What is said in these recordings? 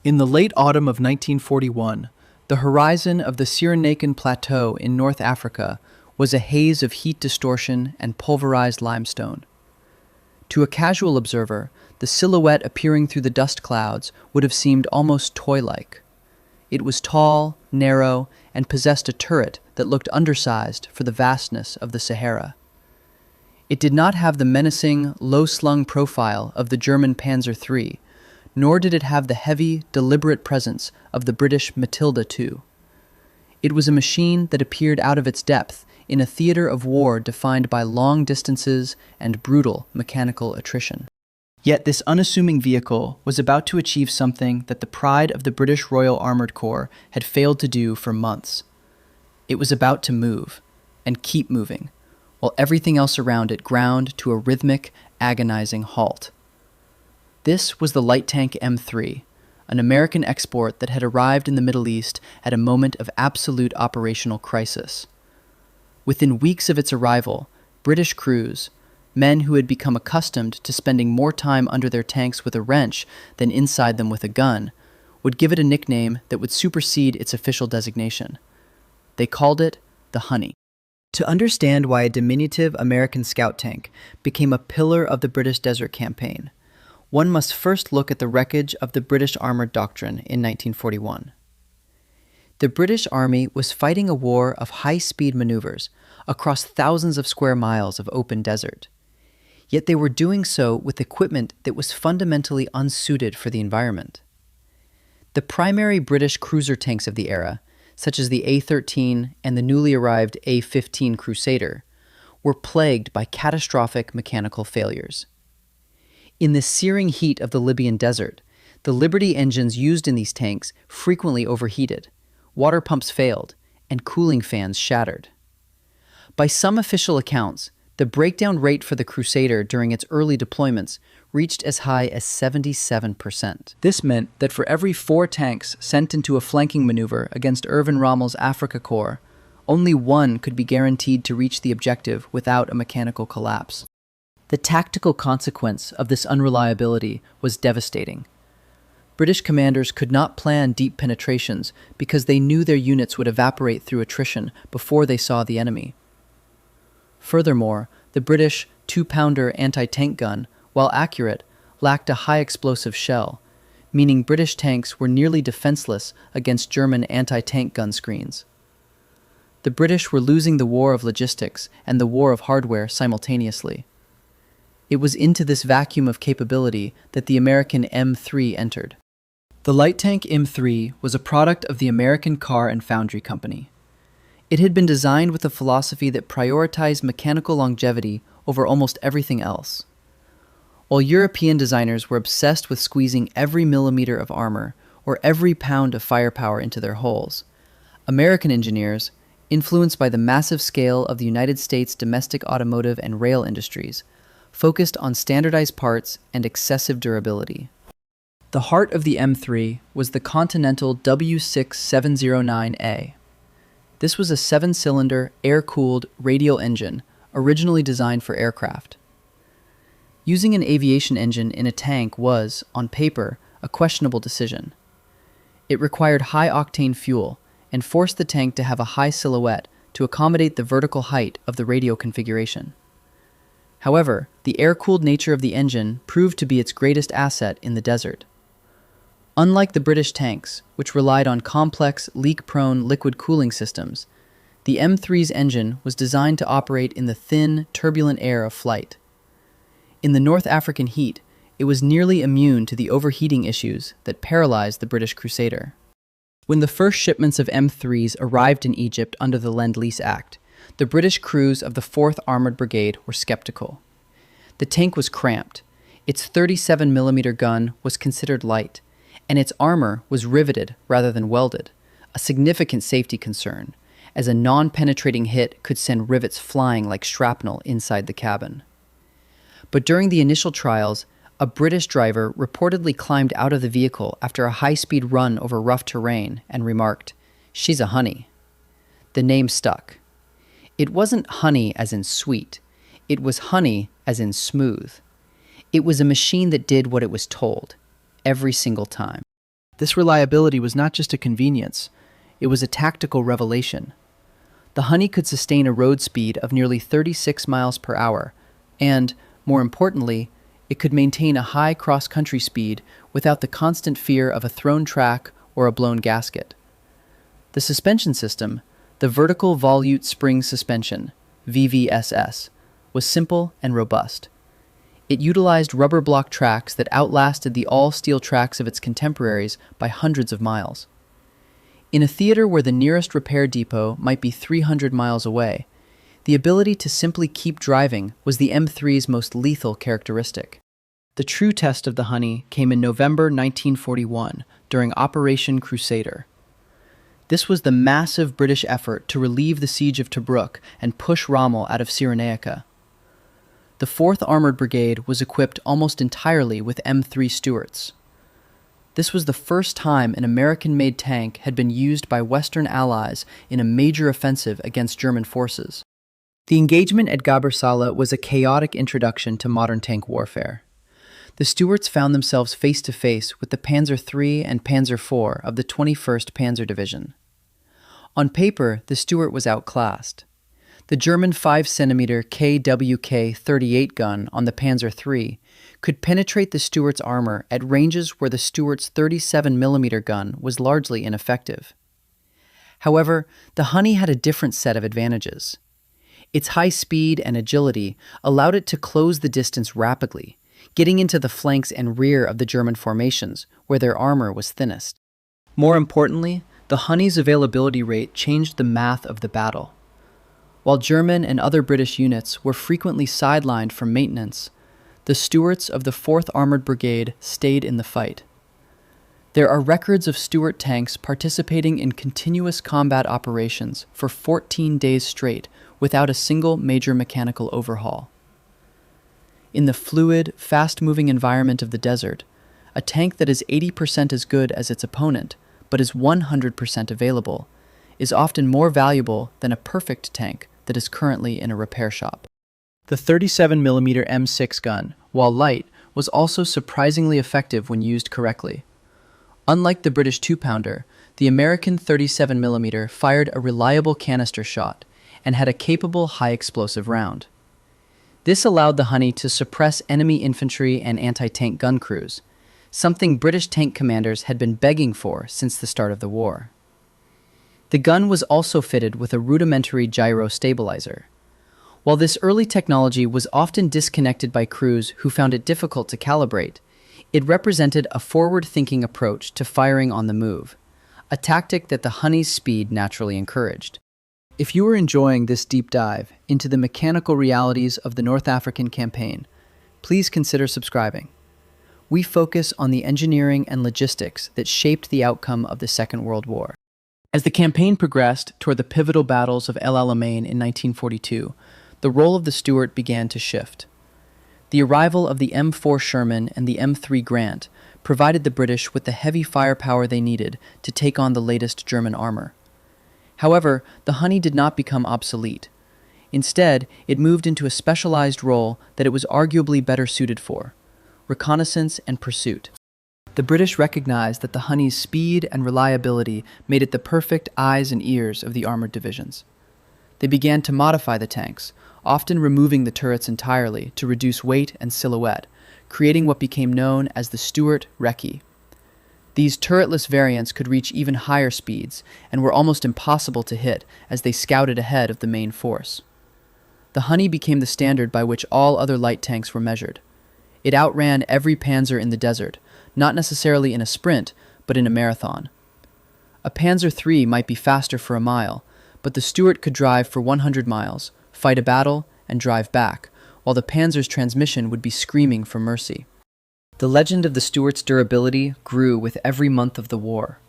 In the late autumn of 1941, the horizon of the Cyrenaican Plateau in North Africa was a haze of heat distortion and pulverized limestone. To a casual observer, the silhouette appearing through the dust clouds would have seemed almost toy-like. It was tall, narrow, and possessed a turret that looked undersized for the vastness of the Sahara. It did not have the menacing, low-slung profile of the German Panzer III, nor did it have the heavy, deliberate presence of the British Matilda II. It was a machine that appeared out of its depth in a theater of war defined by long distances and brutal mechanical attrition. Yet this unassuming vehicle was about to achieve something that the pride of the British Royal Armoured Corps had failed to do for months. It was about to move, and keep moving, while everything else around it ground to a rhythmic, agonizing halt. This was the light tank M3, an American export that had arrived in the Middle East at a moment of absolute operational crisis. Within weeks of its arrival, British crews, men who had become accustomed to spending more time under their tanks with a wrench than inside them with a gun, would give it a nickname that would supersede its official designation. They called it the Honey. To understand why a diminutive American scout tank became a pillar of the British Desert Campaign, one must first look at the wreckage of the British Armoured Doctrine in 1941. The British Army was fighting a war of high-speed maneuvers across thousands of square miles of open desert. Yet they were doing so with equipment that was fundamentally unsuited for the environment. The primary British cruiser tanks of the era, such as the A-13 and the newly arrived A-15 Crusader, were plagued by catastrophic mechanical failures. In the searing heat of the Libyan desert, the Liberty engines used in these tanks frequently overheated, water pumps failed, and cooling fans shattered. By some official accounts, the breakdown rate for the Crusader during its early deployments reached as high as 77%. This meant that for every 4 tanks sent into a flanking maneuver against Erwin Rommel's Afrika Korps, only 1 could be guaranteed to reach the objective without a mechanical collapse. The tactical consequence of this unreliability was devastating. British commanders could not plan deep penetrations because they knew their units would evaporate through attrition before they saw the enemy. Furthermore, the British 2-pounder anti-tank gun, while accurate, lacked a high explosive shell, meaning British tanks were nearly defenseless against German anti-tank gun screens. The British were losing the war of logistics and the war of hardware simultaneously. It was into this vacuum of capability that the American M3 entered. The light tank M3 was a product of the American Car and Foundry Company. It had been designed with a philosophy that prioritized mechanical longevity over almost everything else. While European designers were obsessed with squeezing every millimeter of armor or every pound of firepower into their hulls, American engineers, influenced by the massive scale of the United States domestic automotive and rail industries, focused on standardized parts and excessive durability. The heart of the M3 was the Continental W6709A. This was a 7-cylinder, air-cooled radial engine originally designed for aircraft. Using an aviation engine in a tank was, on paper, a questionable decision. It required high-octane fuel and forced the tank to have a high silhouette to accommodate the vertical height of the radio configuration. However, the air-cooled nature of the engine proved to be its greatest asset in the desert. Unlike the British tanks, which relied on complex, leak-prone liquid cooling systems, the M3's engine was designed to operate in the thin, turbulent air of flight. In the North African heat, it was nearly immune to the overheating issues that paralyzed the British Crusader. When the first shipments of M3s arrived in Egypt under the Lend-Lease Act, the British crews of the 4th Armored Brigade were skeptical. The tank was cramped, its 37mm gun was considered light, and its armor was riveted rather than welded, a significant safety concern, as a non-penetrating hit could send rivets flying like shrapnel inside the cabin. But during the initial trials, a British driver reportedly climbed out of the vehicle after a high-speed run over rough terrain and remarked, "She's a honey." The name stuck. It wasn't honey as in sweet. It was honey as in smooth. It was a machine that did what it was told, every single time. This reliability was not just a convenience, it was a tactical revelation. The Honey could sustain a road speed of nearly 36 miles per hour, and, more importantly, it could maintain a high cross-country speed without the constant fear of a thrown track or a blown gasket. The suspension system, the vertical volute spring suspension, VVSS, was simple and robust. It utilized rubber block tracks that outlasted the all-steel tracks of its contemporaries by hundreds of miles. In a theater where the nearest repair depot might be 300 miles away, the ability to simply keep driving was the M3's most lethal characteristic. The true test of the Honey came in November 1941 during Operation Crusader. This was the massive British effort to relieve the siege of Tobruk and push Rommel out of Cyrenaica. The 4th Armored Brigade was equipped almost entirely with M3 Stuarts. This was the first time an American-made tank had been used by Western allies in a major offensive against German forces. The engagement at Gabersala was a chaotic introduction to modern tank warfare. The Stuarts found themselves face-to-face with the Panzer III and Panzer IV of the 21st Panzer Division. On paper, the Stuart was outclassed. The German 5-centimeter KWK-38 gun on the Panzer III could penetrate the Stuart's armor at ranges where the Stuart's 37mm gun was largely ineffective. However, the Honey had a different set of advantages. Its high speed and agility allowed it to close the distance rapidly, getting into the flanks and rear of the German formations, where their armor was thinnest. More importantly, the Honey's availability rate changed the math of the battle. While German and other British units were frequently sidelined from maintenance, the Stuarts of the 4th Armored Brigade stayed in the fight. There are records of Stuart tanks participating in continuous combat operations for 14 days straight without a single major mechanical overhaul. In the fluid, fast-moving environment of the desert, a tank that is 80% as good as its opponent, but is 100% available, is often more valuable than a perfect tank that is currently in a repair shop. The 37mm M6 gun, while light, was also surprisingly effective when used correctly. Unlike the British 2-pounder, the American 37mm fired a reliable canister shot and had a capable high-explosive round. This allowed the Honey to suppress enemy infantry and anti-tank gun crews, something British tank commanders had been begging for since the start of the war. The gun was also fitted with a rudimentary gyro stabilizer. While this early technology was often disconnected by crews who found it difficult to calibrate, it represented a forward-thinking approach to firing on the move, a tactic that the Honey's speed naturally encouraged. If you are enjoying this deep dive into the mechanical realities of the North African campaign, please consider subscribing. We focus on the engineering and logistics that shaped the outcome of the Second World War. As the campaign progressed toward the pivotal battles of El Alamein in 1942, the role of the Stuart began to shift. The arrival of the M4 Sherman and the M3 Grant provided the British with the heavy firepower they needed to take on the latest German armor. However, the Honey did not become obsolete. Instead, it moved into a specialized role that it was arguably better suited for: reconnaissance and pursuit. The British recognized that the Honey's speed and reliability made it the perfect eyes and ears of the armored divisions. They began to modify the tanks, often removing the turrets entirely to reduce weight and silhouette, creating what became known as the Stuart Recce. These turretless variants could reach even higher speeds and were almost impossible to hit as they scouted ahead of the main force. The Honey became the standard by which all other light tanks were measured. It outran every Panzer in the desert, not necessarily in a sprint, but in a marathon. A Panzer III might be faster for a mile, but the Stuart could drive for 100 miles, fight a battle, and drive back, while the Panzer's transmission would be screaming for mercy. The legend of the Stuart's durability grew with every month of the war.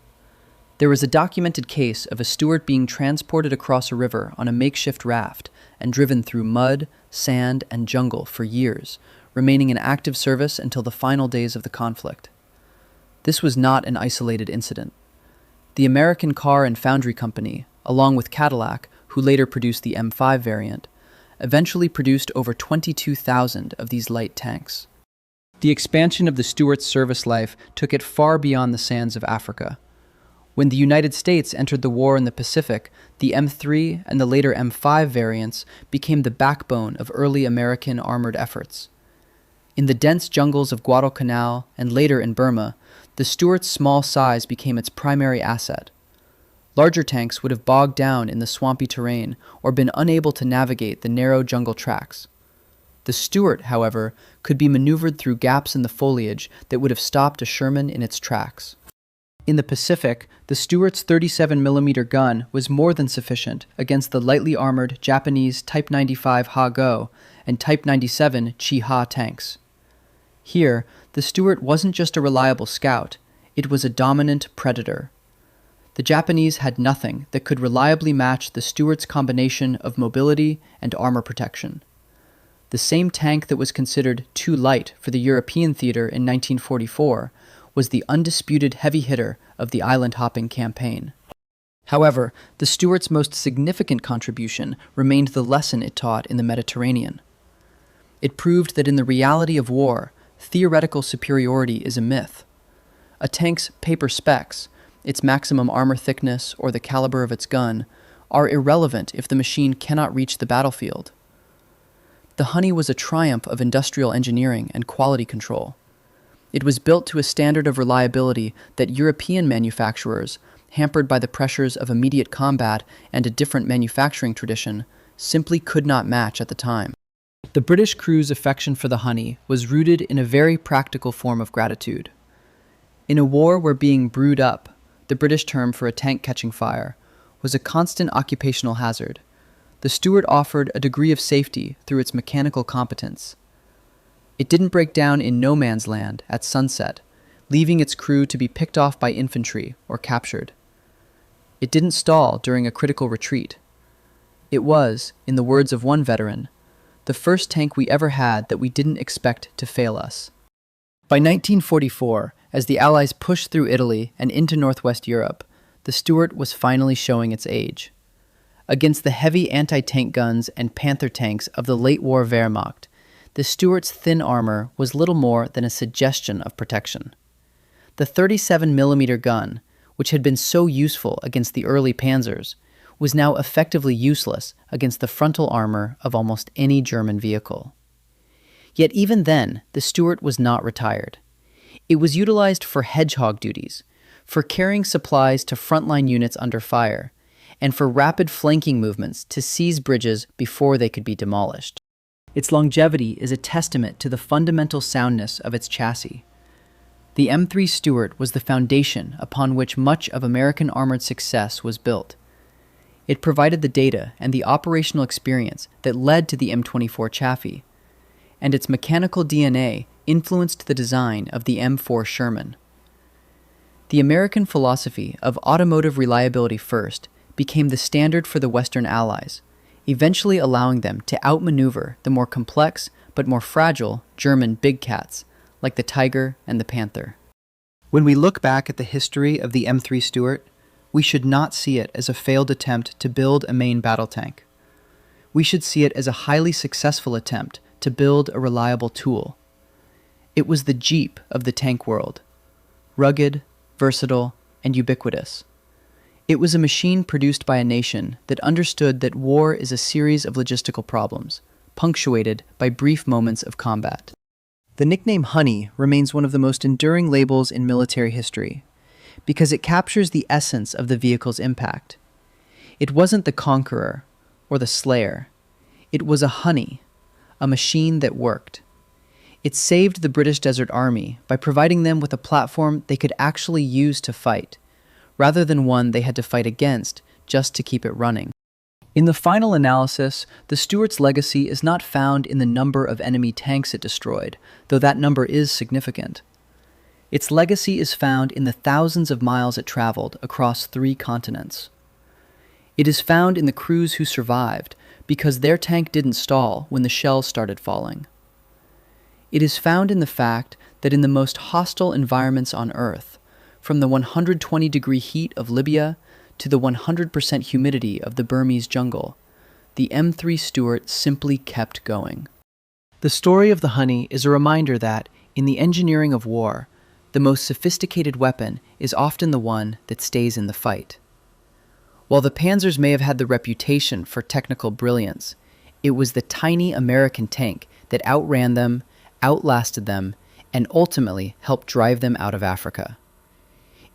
There was a documented case of a Stuart being transported across a river on a makeshift raft and driven through mud, sand, and jungle for years, remaining in active service until the final days of the conflict. This was not an isolated incident. The American Car and Foundry Company, along with Cadillac, who later produced the M5 variant, eventually produced over 22,000 of these light tanks. The expansion of the Stuart's service life took it far beyond the sands of Africa. When the United States entered the war in the Pacific, the M3 and the later M5 variants became the backbone of early American armored efforts. In the dense jungles of Guadalcanal and later in Burma, the Stuart's small size became its primary asset. Larger tanks would have bogged down in the swampy terrain or been unable to navigate the narrow jungle tracks. The Stuart, however, could be maneuvered through gaps in the foliage that would have stopped a Sherman in its tracks. In the Pacific, the Stuart's 37mm gun was more than sufficient against the lightly armored Japanese Type 95 Ha-Go and Type 97 Chi-Ha tanks. Here, the Stuart wasn't just a reliable scout, it was a dominant predator. The Japanese had nothing that could reliably match the Stuart's combination of mobility and armor protection. The same tank that was considered too light for the European theater in 1944 was the undisputed heavy hitter of the island-hopping campaign. However, the Stuart's most significant contribution remained the lesson it taught in the Mediterranean. It proved that in the reality of war, theoretical superiority is a myth. A tank's paper specs, its maximum armor thickness, or the caliber of its gun, are irrelevant if the machine cannot reach the battlefield. The Honey was a triumph of industrial engineering and quality control. It was built to a standard of reliability that European manufacturers, hampered by the pressures of immediate combat and a different manufacturing tradition, simply could not match at the time. The British crew's affection for the Honey was rooted in a very practical form of gratitude. In a war where being brewed up, the British term for a tank catching fire, was a constant occupational hazard, the Stuart offered a degree of safety through its mechanical competence. It didn't break down in no man's land at sunset, leaving its crew to be picked off by infantry or captured. It didn't stall during a critical retreat. It was, in the words of one veteran, the first tank we ever had that we didn't expect to fail us. By 1944, as the Allies pushed through Italy and into northwest Europe, the Stuart was finally showing its age. Against the heavy anti-tank guns and Panther tanks of the late-war Wehrmacht, the Stuart's thin armor was little more than a suggestion of protection. The 37mm gun, which had been so useful against the early Panzers, was now effectively useless against the frontal armor of almost any German vehicle. Yet even then, the Stuart was not retired. It was utilized for hedgehog duties, for carrying supplies to frontline units under fire, and for rapid flanking movements to seize bridges before they could be demolished. Its longevity is a testament to the fundamental soundness of its chassis. The M3 Stuart was the foundation upon which much of American armored success was built. It provided the data and the operational experience that led to the M24 Chaffee, and its mechanical DNA influenced the design of the M4 Sherman. The American philosophy of automotive reliability first became the standard for the Western Allies, eventually allowing them to outmaneuver the more complex but more fragile German big cats like the Tiger and the Panther. When we look back at the history of the M3 Stuart, we should not see it as a failed attempt to build a main battle tank. We should see it as a highly successful attempt to build a reliable tool. It was the Jeep of the tank world, rugged, versatile, and ubiquitous. It was a machine produced by a nation that understood that war is a series of logistical problems, punctuated by brief moments of combat. The nickname Honey remains one of the most enduring labels in military history, because it captures the essence of the vehicle's impact. It wasn't the conqueror or the slayer. It was a Honey, a machine that worked. It saved the British Desert Army by providing them with a platform they could actually use to fight, rather than one they had to fight against just to keep it running. In the final analysis, the Stuart's legacy is not found in the number of enemy tanks it destroyed, though that number is significant. Its legacy is found in the thousands of miles it traveled across 3 continents. It is found in the crews who survived, because their tank didn't stall when the shells started falling. It is found in the fact that in the most hostile environments on Earth, from the 120-degree heat of Libya to the 100% humidity of the Burmese jungle, the M3 Stuart simply kept going. The story of the Honey is a reminder that, In the engineering of war, the most sophisticated weapon is often the one that stays in the fight. While the Panzers may have had the reputation for technical brilliance, it was the tiny American tank that outran them, outlasted them, and ultimately helped drive them out of Africa.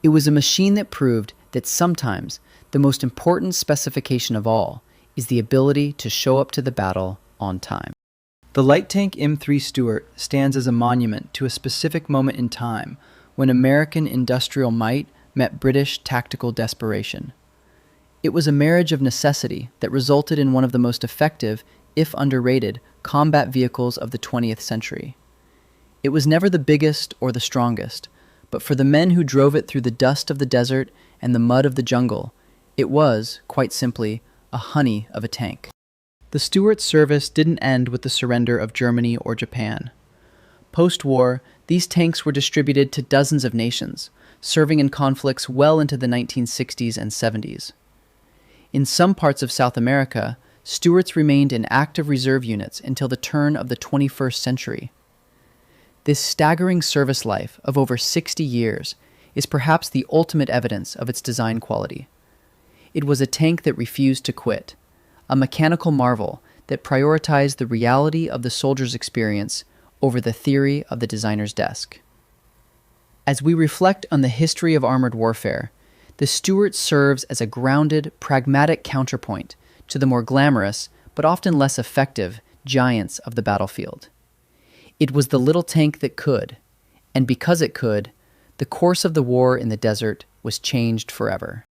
It was a machine that proved that sometimes the most important specification of all is the ability to show up to the battle on time. The light tank M3 Stuart stands as a monument to a specific moment in time when American industrial might met British tactical desperation. It was a marriage of necessity that resulted in one of the most effective, if underrated, combat vehicles of the 20th century. It was never the biggest or the strongest, but for the men who drove it through the dust of the desert and the mud of the jungle, it was, quite simply, a honey of a tank. The Stuart's service didn't end with the surrender of Germany or Japan. Post-war, these tanks were distributed to dozens of nations, serving in conflicts well into the 1960s and 70s. In some parts of South America, Stuarts remained in active reserve units until the turn of the 21st century. This staggering service life of over 60 years is perhaps the ultimate evidence of its design quality. It was a tank that refused to quit, a mechanical marvel that prioritized the reality of the soldier's experience over the theory of the designer's desk. As we reflect on the history of armored warfare, the Stuart serves as a grounded, pragmatic counterpoint to the more glamorous, but often less effective, giants of the battlefield. It was the little tank that could, and because it could, the course of the war in the desert was changed forever.